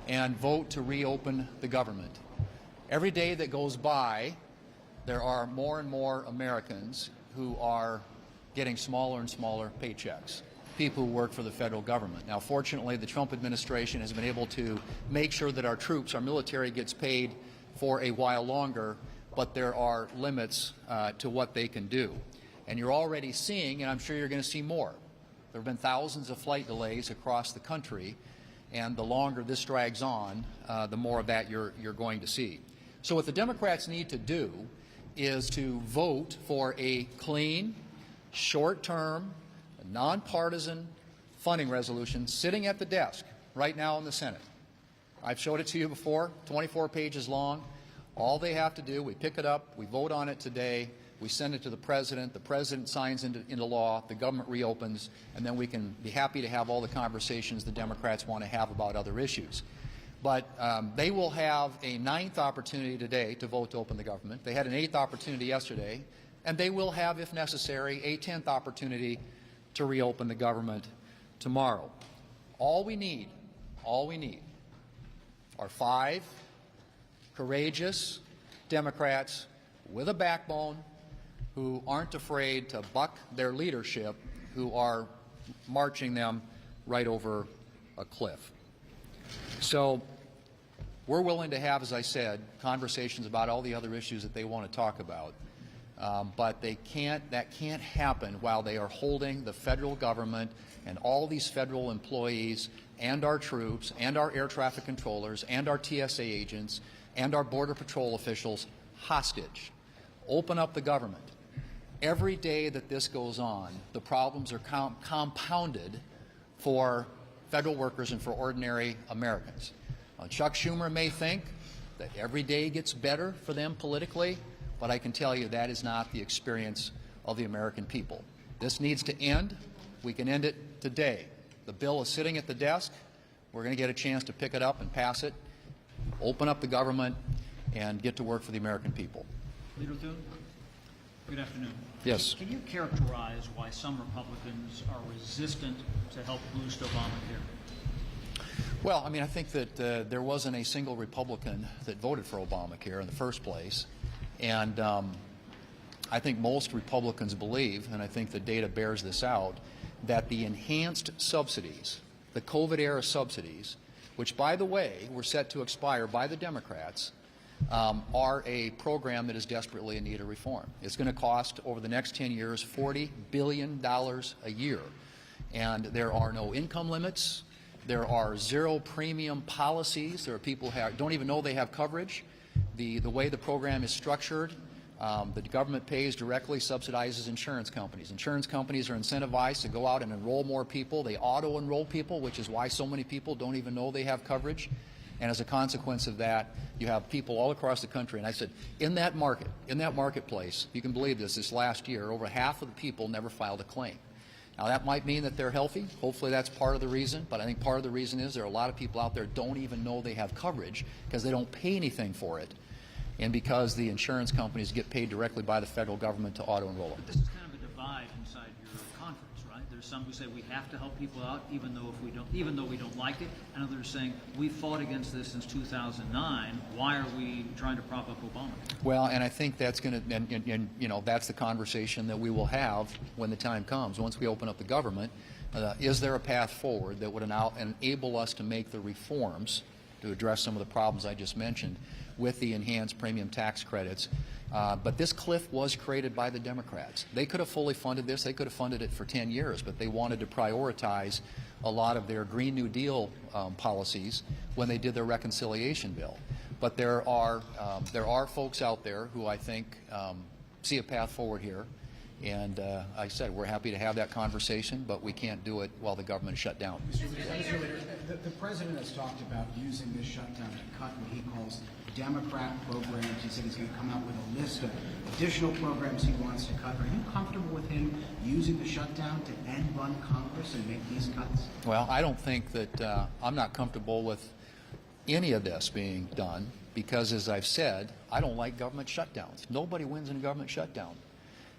and vote to reopen the government. Every day that goes by, there are more and more Americans who are getting smaller and smaller paychecks, people who work for the federal government. Now, fortunately, the Trump administration has been able to make sure that our troops, our military, gets paid for a while longer, but there are limits to what they can do. And you're already seeing, and I'm sure you're going to see more, there have been thousands of flight delays across the country, and the longer this drags on, the more of that you're going to see. So what the Democrats need to do is to vote for a clean, short-term, nonpartisan funding resolution sitting at the desk right now in the Senate. I've showed it to you before, 24 pages long. All they have to do, we pick it up, we vote on it today, we send it to the President signs into law, the government reopens, and then we can be happy to have all the conversations the Democrats want to have about other issues. But they will have a 9th opportunity today to vote to open the government. They had an 8th opportunity yesterday, and they will have, if necessary, a 10th opportunity to reopen the government tomorrow. All we need are 5 courageous Democrats with a backbone who aren't afraid to buck their leadership, who are marching them right over a cliff. So we're willing to have, as I said, conversations about all the other issues that they want to talk about. But that can't happen while they are holding the federal government and all these federal employees and our troops and our air traffic controllers and our TSA agents and our Border Patrol officials hostage. Open up the government. Every day that this goes on, the problems are compounded for federal workers and for ordinary Americans. Chuck Schumer may think that every day gets better for them politically, but I can tell you that is not the experience of the American people. This needs to end. We can end it today. The bill is sitting at the desk. We're going to get a chance to pick it up and pass it, open up the government, and get to work for the American people. Leader Thune, good afternoon. Yes. Can you characterize why some Republicans are resistant to help boost Obamacare? Well, I mean, I think that there wasn't a single Republican that voted for Obamacare in the first place. And I think most Republicans believe, and I think the data bears this out, that the enhanced subsidies, the COVID-era subsidies, which, by the way, were set to expire by the Democrats, are a program that is desperately in need of reform. It's going to cost, over the next 10 years, $40 billion a year. And there are no income limits. There are zero premium policies. There are people who don't even know they have coverage. The way the program is structured, the government pays directly, subsidizes insurance companies. Insurance companies are incentivized to go out and enroll more people. They auto-enroll people, which is why so many people don't even know they have coverage. And as a consequence of that, you have people all across the country. And I said, in that marketplace, you can believe this last year, over half of the people never filed a claim. Now, that might mean that they're healthy. Hopefully that's part of the reason. But I think part of the reason is there are a lot of people out there who don't even know they have coverage because they don't pay anything for it, and because the insurance companies get paid directly by the federal government to auto-enroll them. But this is kind of a divide inside your conference, right? There's some who say we have to help people out even though we don't like it, and others saying we fought against this since 2009. Why are we trying to prop up Obama? Well, and I think that's going to, and you know, that's the conversation that we will have when the time comes. Once we open up the government, is there a path forward that would enable us to make the reforms to address some of the problems I just mentioned with the enhanced premium tax credits? But this cliff was created by the Democrats. They could have fully funded this. They could have funded it for 10 years, but they wanted to prioritize a lot of their Green New Deal policies when they did their reconciliation bill. But there are folks out there who I think see a path forward here. And I said, we're happy to have that conversation, but we can't do it while the government is shut down. The President has talked about using this shutdown to cut what he calls Democrat programs. He said he's going to come out with a list of additional programs he wants to cut. Are you comfortable with him using the shutdown to end run Congress and make these cuts? Well, I don't think that I'm not comfortable with any of this being done because, as I've said, I don't like government shutdowns. Nobody wins in a government shutdown.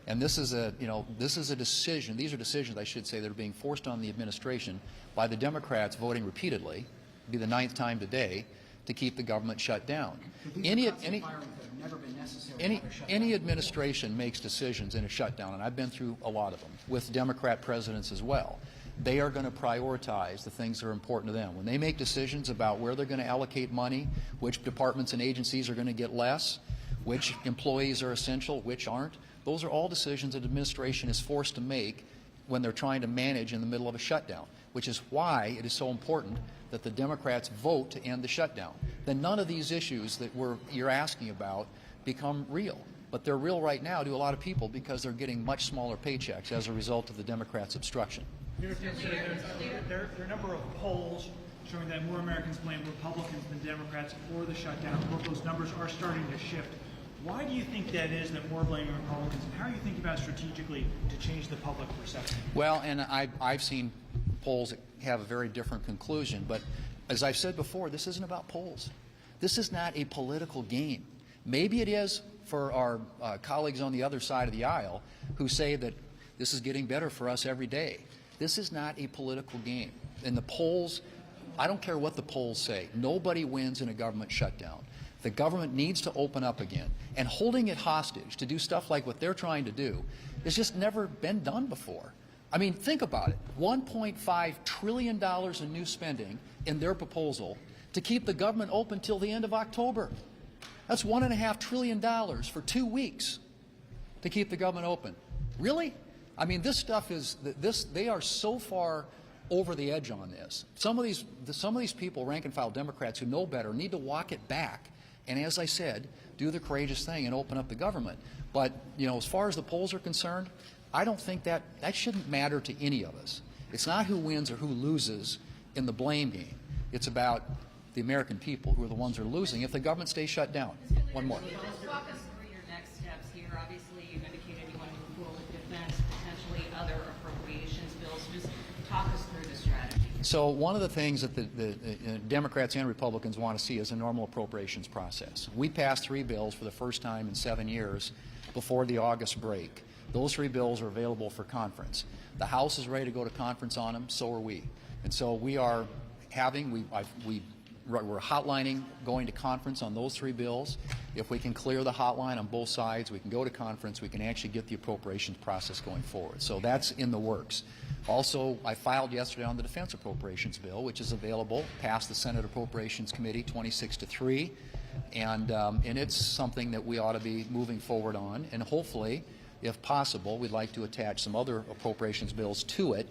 And this is a decision, these are decisions, I should say, that are being forced on the administration by the Democrats voting repeatedly be the 9th time today, to keep the government shut down. These are cuts and firings that have never been necessary to have a shutdown. Any administration makes decisions in a shutdown, and I've been through a lot of them, with Democrat presidents as well. They are going to prioritize the things that are important to them. When they make decisions about where they're going to allocate money, which departments and agencies are going to get less, which employees are essential, which aren't, those are all decisions that administration is forced to make when they're trying to manage in the middle of a shutdown, which is why it is so important that the Democrats vote to end the shutdown. Then none of these issues that you're asking about become real. But they're real right now to a lot of people because they're getting much smaller paychecks as a result of the Democrats' obstruction. There are a number of polls showing that more Americans blame Republicans than Democrats for the shutdown. Both those numbers are starting to shift. Why do you think that is, that more blaming Republicans? And how are you thinking about strategically to change the public perception? Well, and I've seen polls that have a very different conclusion. But as I've said before, this isn't about polls. This is not a political game. Maybe it is for our colleagues on the other side of the aisle who say that this is getting better for us every day. This is not a political game. And the polls, I don't care what the polls say, nobody wins in a government shutdown. The government needs to open up again. And holding it hostage to do stuff like what they're trying to do has just never been done before. I mean, think about it. $1.5 trillion in new spending in their proposal to keep the government open till the end of October. That's $1.5 trillion for 2 weeks to keep the government open. Really? I mean, this stuff is, they are so far over the edge on this. Some of these people, rank and file Democrats who know better, need to walk it back. And as I said, do the courageous thing and open up the government. But, you know, as far as the polls are concerned, I don't think that shouldn't matter to any of us. It's not who wins or who loses in the blame game. It's about the American people who are the ones who are losing if the government stays shut down. One more. Just walk us through your next steps here. Obviously, you've indicated you want to move forward with defense, potentially other appropriations bills. Just talk us through the strategy. So one of the things that the Democrats and Republicans want to see is a normal appropriations process. We passed 3 bills for the first time in 7 years before the August break. Those 3 bills are available for conference. The House is ready to go to conference on them, so are we. And so we are we're hotlining going to conference on those 3 bills. If we can clear the hotline on both sides, we can go to conference, we can actually get the appropriations process going forward. So that's in the works. Also, I filed yesterday on the defense appropriations bill, which is available, passed the Senate Appropriations Committee 26-3, and it's something that we ought to be moving forward on, and hopefully, if possible, we'd like to attach some other appropriations bills to it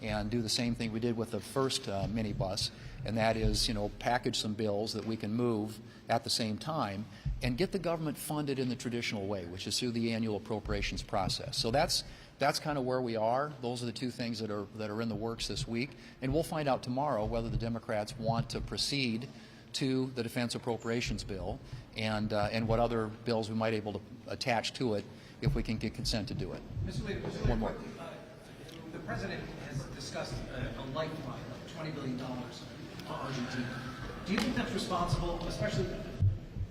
and do the same thing we did with the first minibus, and that is, you know, package some bills that we can move at the same time and get the government funded in the traditional way, which is through the annual appropriations process. So that's kind of where we are. Those are the 2 things that are in the works this week, and we'll find out tomorrow whether the Democrats want to proceed to the defense appropriations bill and what other bills we might be able to attach to it if we can get consent to do it. Mr. Leader, One more. The President has discussed a lifeline of $20 billion for Argentina. Do you think that's responsible, especially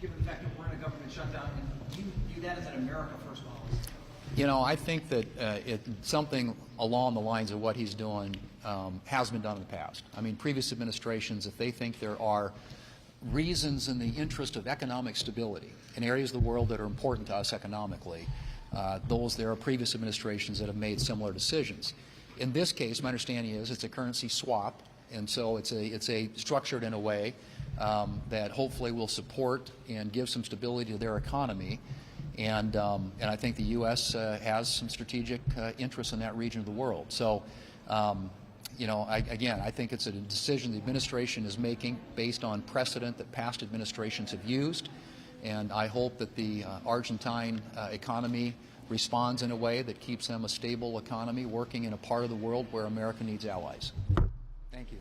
given the fact that we're in a government shutdown, and do you view that as an America First policy? You know, I think that something along the lines of what he's doing has been done in the past. I mean, previous administrations, if they think there are reasons in the interest of economic stability in areas of the world that are important to us economically, there are previous administrations that have made similar decisions. In this case, my understanding is it's a currency swap, and so it's structured in a way that hopefully will support and give some stability to their economy. And I think the U.S. has some strategic interests in that region of the world. So, you know, I think it's a decision the administration is making based on precedent that past administrations have used. And I hope that the Argentine economy responds in a way that keeps them a stable economy working in a part of the world where America needs allies. Thank you.